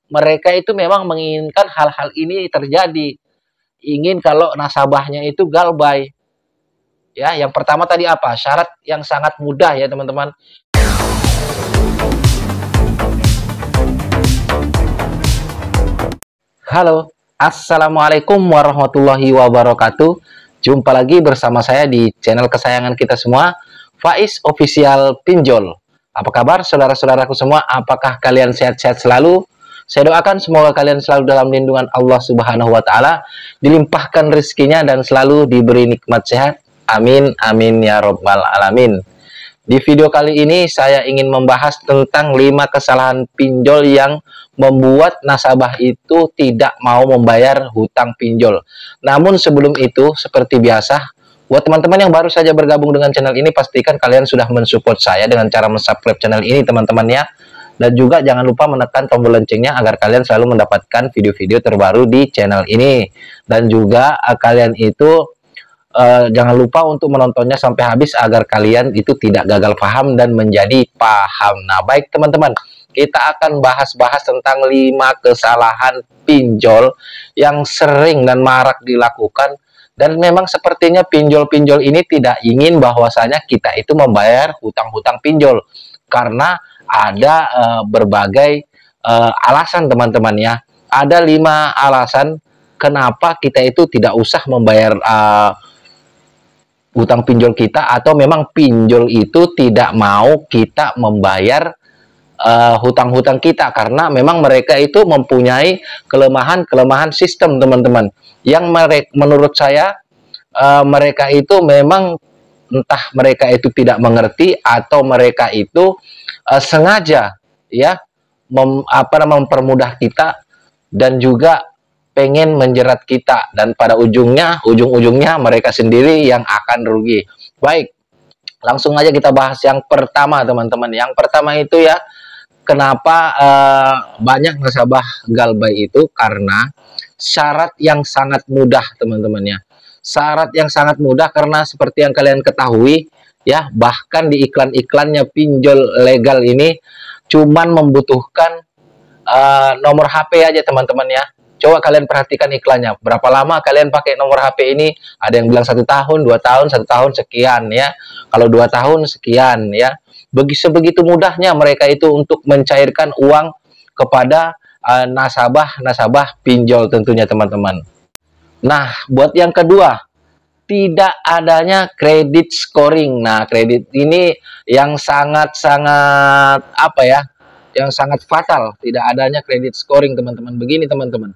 mereka itu memang menginginkan hal-hal ini terjadi. Ingin kalau nasabahnya itu galbay. Ya, yang pertama tadi apa? Syarat yang sangat mudah ya, teman-teman. Halo, assalamualaikum warahmatullahi wabarakatuh. Jumpa lagi bersama saya di channel kesayangan kita semua, Faiz Official Pinjol. Apa kabar saudara-saudaraku semua? Apakah kalian sehat-sehat selalu? Saya doakan semoga kalian selalu dalam lindungan Allah Subhanahu wa Ta'ala, dilimpahkan rezekinya dan selalu diberi nikmat sehat. Amin, amin ya Rabbal Alamin. Di video kali ini saya ingin membahas tentang 5 kesalahan pinjol yang membuat nasabah itu tidak mau membayar hutang pinjol. Namun sebelum itu, seperti biasa, buat teman-teman yang baru saja bergabung dengan channel ini, pastikan kalian sudah mensupport saya dengan cara subscribe channel ini, teman-teman ya. Dan juga jangan lupa menekan tombol loncengnya agar kalian selalu mendapatkan video-video terbaru di channel ini. Dan juga kalian itu jangan lupa untuk menontonnya sampai habis agar kalian itu tidak gagal paham dan menjadi paham. Nah, baik teman-teman, kita akan bahas-bahas tentang 5 kesalahan pinjol yang sering dan marak dilakukan, dan memang sepertinya pinjol-pinjol ini tidak ingin bahwasanya kita itu membayar hutang-hutang pinjol karena ada berbagai alasan, teman-teman ya. Ada 5 alasan kenapa kita itu tidak usah membayar hutang pinjol kita, atau memang pinjol itu tidak mau kita membayar hutang-hutang kita karena memang mereka itu mempunyai kelemahan-kelemahan sistem, teman-teman, yang menurut saya mereka itu memang entah mereka itu tidak mengerti atau mereka itu sengaja ya mempermudah kita dan juga pengen menjerat kita, dan pada ujung-ujungnya mereka sendiri yang akan rugi. Baik, langsung aja kita bahas yang pertama, teman-teman. Yang pertama itu ya, kenapa banyak nasabah galbay itu karena syarat yang sangat mudah, teman-teman ya. Syarat yang sangat mudah karena seperti yang kalian ketahui ya, bahkan di iklan-iklannya pinjol legal ini cuman membutuhkan nomor HP aja, teman-teman ya. Coba kalian perhatikan iklannya, berapa lama kalian pakai nomor HP ini? Ada yang bilang 1 tahun, 2 tahun, 1 tahun sekian ya. Kalau 2 tahun sekian ya. Sebegitu mudahnya mereka itu untuk mencairkan uang kepada nasabah-nasabah pinjol tentunya, teman-teman. Nah, buat yang kedua, tidak adanya kredit scoring. Nah, kredit ini yang sangat-sangat apa ya? Yang sangat fatal, tidak adanya kredit scoring, teman-teman. Begini, teman-teman.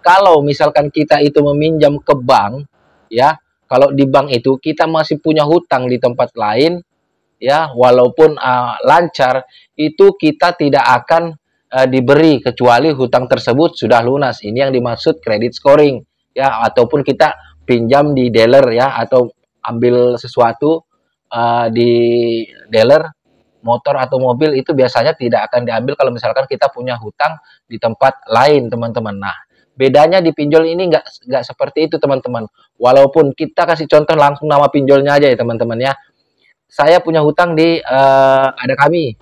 Kalau misalkan kita itu meminjam ke bank, ya, kalau di bank itu kita masih punya hutang di tempat lain, ya, walaupun lancar, itu kita tidak akan diberi kecuali hutang tersebut sudah lunas. Ini yang dimaksud kredit scoring, ya, ataupun kita pinjam di dealer ya, atau ambil sesuatu di dealer motor atau mobil, itu biasanya tidak akan diambil kalau misalkan kita punya hutang di tempat lain, teman-teman. Nah, bedanya di pinjol ini nggak seperti itu, teman-teman. Walaupun kita kasih contoh langsung nama pinjolnya aja ya, teman-teman ya. Saya punya hutang di ada kami.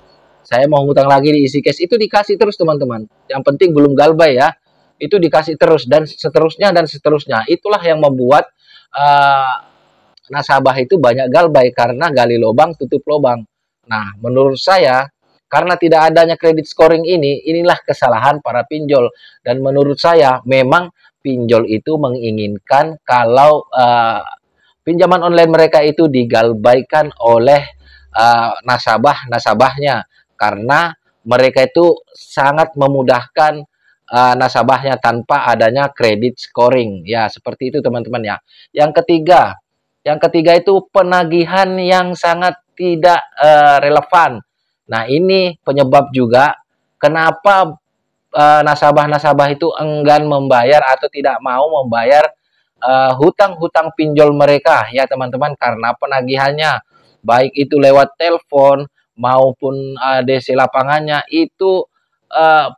Saya mau hutang lagi di Easy Cash, itu dikasih terus, teman-teman. Yang penting belum galbay ya. Itu dikasih terus dan seterusnya dan seterusnya. Itulah yang membuat nasabah itu banyak galbay karena gali lubang tutup lubang. Nah, menurut saya karena tidak adanya kredit scoring ini, inilah kesalahan para pinjol. Dan menurut saya, memang pinjol itu menginginkan kalau pinjaman online mereka itu digalbaikan oleh nasabah-nasabahnya. Karena mereka itu sangat memudahkan nasabahnya tanpa adanya kredit scoring. Ya, seperti itu, teman-teman ya. Yang ketiga itu penagihan yang sangat tidak relevan. Nah, ini penyebab juga kenapa nasabah-nasabah itu enggan membayar atau tidak mau membayar hutang-hutang pinjol mereka ya, teman-teman, karena penagihannya baik itu lewat telepon maupun DC lapangannya itu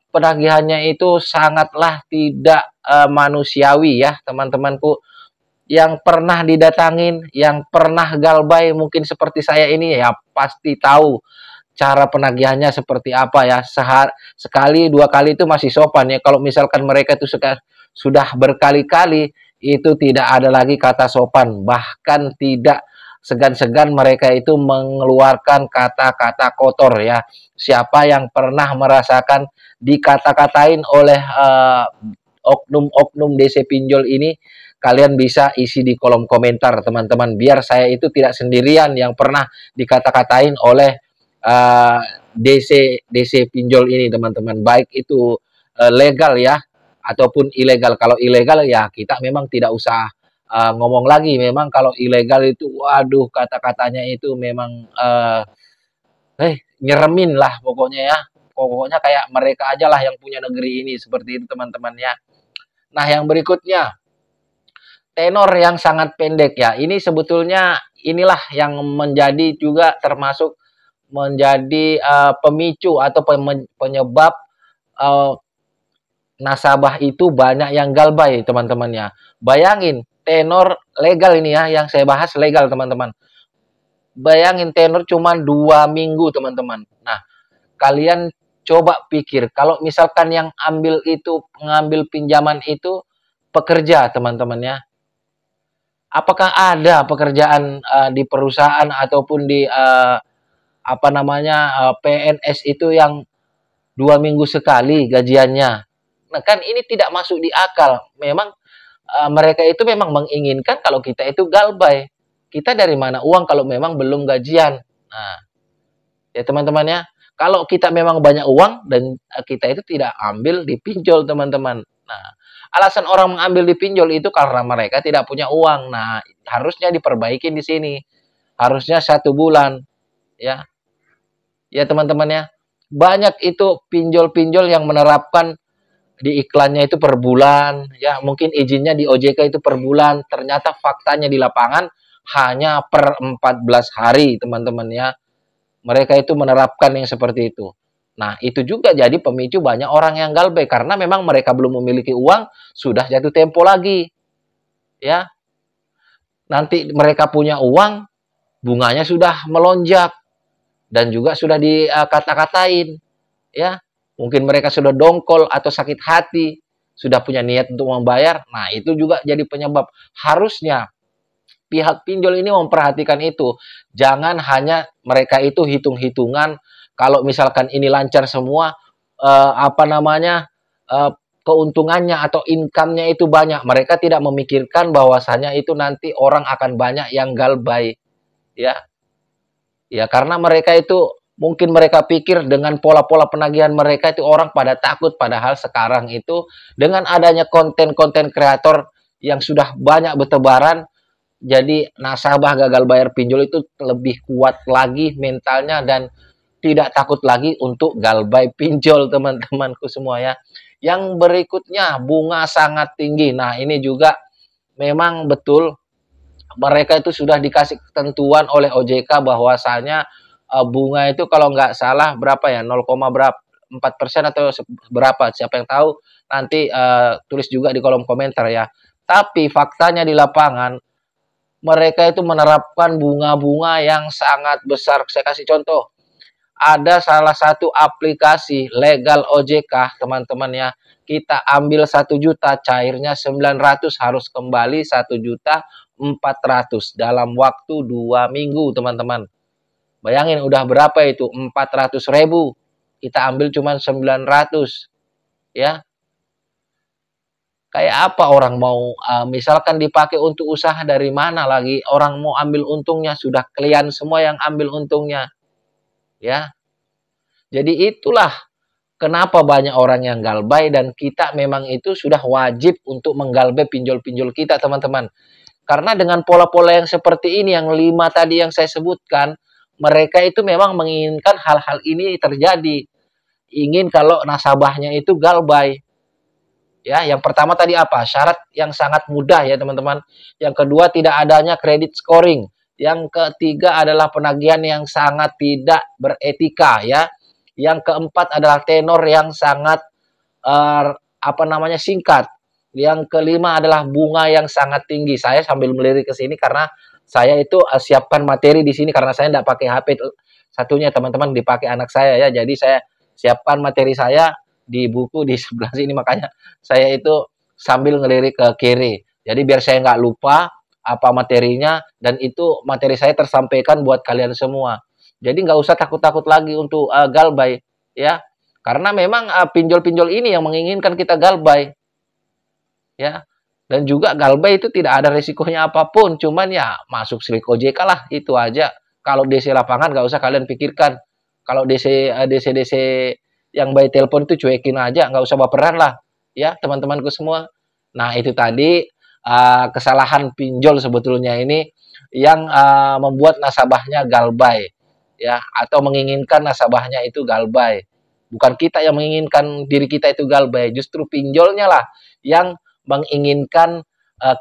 penagihannya itu sangatlah tidak manusiawi ya, teman-temanku. Yang pernah didatangin, yang pernah galbay mungkin seperti saya ini ya, pasti tahu cara penagihannya seperti apa ya. Sekali, dua kali itu masih sopan ya. Kalau misalkan mereka itu sudah berkali-kali, itu tidak ada lagi kata sopan. Bahkan tidak segan-segan mereka itu mengeluarkan kata-kata kotor ya. Siapa yang pernah merasakan dikata-katain oleh oknum-oknum DC Pinjol ini, kalian bisa isi di kolom komentar teman-teman, biar saya itu tidak sendirian yang pernah dikata-katain oleh DC Pinjol ini teman-teman, baik itu legal ya ataupun ilegal. Kalau ilegal ya kita memang tidak usah ngomong lagi. Memang kalau ilegal itu waduh, kata-katanya itu memang nyeremin lah pokoknya ya. Pokoknya kayak mereka aja lah yang punya negeri ini, seperti itu teman-teman ya. Nah, yang berikutnya, tenor yang sangat pendek ya. Ini sebetulnya inilah yang menjadi juga termasuk menjadi pemicu atau penyebab nasabah itu banyak yang galbay teman-teman ya. Bayangin tenor legal ini ya, yang saya bahas legal teman-teman. Bayangin tenor cuma 2 minggu teman-teman. Nah, kalian coba pikir kalau misalkan yang ngambil pinjaman itu pekerja teman-teman ya. Apakah ada pekerjaan di perusahaan ataupun di PNS itu yang 2 minggu sekali gajiannya? Nah, kan ini tidak masuk di akal. Memang mereka itu memang menginginkan kalau kita itu galbay. Kita dari mana uang kalau memang belum gajian? Nah, ya teman-teman ya. Kalau kita memang banyak uang dan kita itu tidak ambil di pinjol teman-teman. Nah, alasan orang mengambil di pinjol itu karena mereka tidak punya uang. Nah, harusnya diperbaiki di sini. Harusnya 1 bulan, ya. Ya teman-teman ya. Banyak itu pinjol-pinjol yang menerapkan di iklannya itu per bulan, ya. Mungkin izinnya di OJK itu per bulan. Ternyata faktanya di lapangan hanya per 14 hari, teman-teman ya. Mereka itu menerapkan yang seperti itu. Nah, itu juga jadi pemicu banyak orang yang galbay karena memang mereka belum memiliki uang, sudah jatuh tempo lagi. Ya. Nanti mereka punya uang, bunganya sudah melonjak dan juga sudah dikata-katain. Ya. Mungkin mereka sudah dongkol atau sakit hati, sudah punya niat untuk membayar. Nah, itu juga jadi penyebab. Harusnya pihak pinjol ini memperhatikan itu. Jangan hanya mereka itu hitung-hitungan. Kalau misalkan ini lancar semua, keuntungannya atau income-nya itu banyak. Mereka tidak memikirkan bahwasanya itu nanti orang akan banyak yang galbay. Ya, ya karena mereka itu mungkin mereka pikir dengan pola-pola penagihan mereka itu orang pada takut. Padahal sekarang itu dengan adanya konten-konten kreator yang sudah banyak bertebaran, jadi nasabah gagal bayar pinjol itu lebih kuat lagi mentalnya dan tidak takut lagi untuk galbay pinjol teman-temanku semua ya. Yang berikutnya, bunga sangat tinggi. Nah, ini juga memang betul mereka itu sudah dikasih ketentuan oleh OJK bahwasanya bunga itu kalau nggak salah berapa ya, 0, berapa 4% atau berapa, siapa yang tahu nanti tulis juga di kolom komentar ya. Tapi faktanya di lapangan mereka itu menerapkan bunga-bunga yang sangat besar. Saya kasih contoh. Ada salah satu aplikasi legal OJK, teman-teman ya. Kita ambil 1 juta, cairnya 900, harus kembali 1.400.000 dalam waktu 2 minggu, teman-teman. Bayangin udah berapa itu? 400.000. Kita ambil cuma 900. Ya. Kayak apa orang mau misalkan dipakai untuk usaha, dari mana lagi orang mau ambil untungnya? Sudah kalian semua yang ambil untungnya. Ya. Jadi itulah kenapa banyak orang yang galbay dan kita memang itu sudah wajib untuk menggalbay pinjol-pinjol kita, teman-teman. Karena dengan pola-pola yang seperti ini, yang 5 tadi yang saya sebutkan, mereka itu memang menginginkan hal-hal ini terjadi. Ingin kalau nasabahnya itu galbay. Ya, yang pertama tadi apa? Syarat yang sangat mudah ya teman-teman. Yang kedua tidak adanya credit scoring. Yang ketiga adalah penagihan yang sangat tidak beretika ya. Yang keempat adalah tenor yang sangat singkat. Yang kelima adalah bunga yang sangat tinggi. Saya sambil melirik ke sini karena saya itu siapkan materi di sini karena saya tidak pakai HP. satunya teman-teman dipakai anak saya ya. Jadi saya siapkan materi saya di buku di sebelah sini, makanya saya itu sambil ngelirik ke kiri. Jadi biar saya nggak lupa apa materinya, dan itu materi saya tersampaikan buat kalian semua. Jadi nggak usah takut-takut lagi untuk galbay ya, karena memang pinjol-pinjol ini yang menginginkan kita galbay ya. Dan juga galbay itu tidak ada risikonya apapun, cuman ya masuk slik OJK lah, itu aja. Kalau DC lapangan nggak usah kalian pikirkan. Kalau DC yang by telepon itu cuekin aja, nggak usah baperan lah ya teman-temanku semua. Nah itu tadi kesalahan pinjol sebetulnya ini yang membuat nasabahnya galbay ya, atau menginginkan nasabahnya itu galbay. Bukan kita yang menginginkan diri kita itu galbay, justru pinjolnya lah yang menginginkan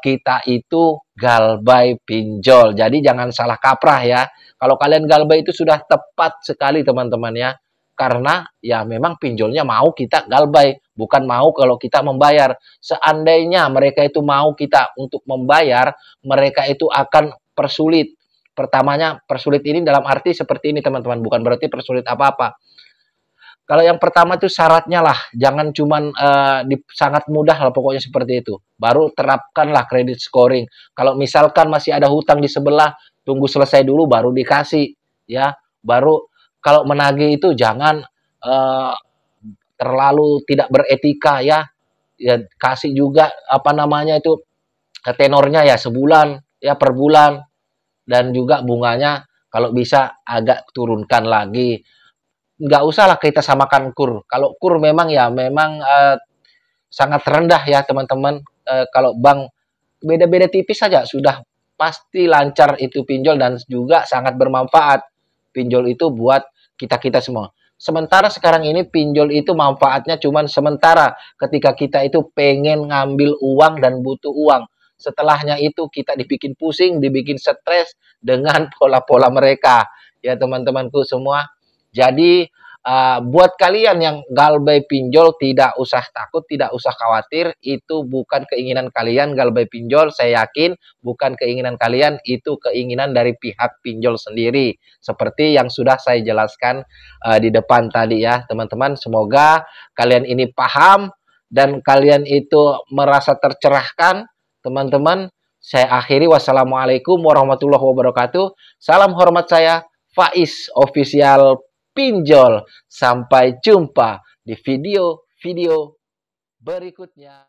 kita itu galbay pinjol. Jadi jangan salah kaprah ya. Kalau kalian galbay itu sudah tepat sekali teman-teman ya. Karena ya memang pinjolnya mau kita galbay, bukan mau kalau kita membayar. Seandainya mereka itu mau kita untuk membayar, mereka itu akan persulit. Pertamanya persulit ini dalam arti seperti ini teman-teman, bukan berarti persulit apa-apa. Kalau yang pertama itu syaratnya lah, jangan cuman sangat mudah lah pokoknya seperti itu. Baru terapkanlah kredit scoring. Kalau misalkan masih ada hutang di sebelah, tunggu selesai dulu baru dikasih ya. Baru kalau menagih itu jangan terlalu tidak beretika ya. Ya kasih juga apa namanya itu tenornya ya sebulan ya, per bulan, dan juga bunganya kalau bisa agak turunkan lagi. Nggak usah lah kita samakan kur. Kalau kur memang ya memang sangat rendah ya teman-teman. Kalau bank beda-beda tipis saja sudah pasti lancar itu pinjol, dan juga sangat bermanfaat pinjol itu buat kita-kita semua. Sementara sekarang ini pinjol itu manfaatnya cuman sementara, ketika kita itu pengen ngambil uang dan butuh uang. Setelahnya itu kita dibikin pusing, dibikin stres dengan pola-pola mereka. Ya teman-temanku semua. Jadi buat kalian yang galbay pinjol, tidak usah takut, tidak usah khawatir. Itu bukan keinginan kalian galbay pinjol, saya yakin bukan keinginan kalian, itu keinginan dari pihak pinjol sendiri. Seperti yang sudah saya jelaskan di depan tadi ya teman-teman. Semoga kalian ini paham dan kalian itu merasa tercerahkan teman-teman. Saya akhiri, wassalamualaikum warahmatullahi wabarakatuh. Salam hormat saya, Faiz Official Pinjol. Sampai jumpa di video-video berikutnya.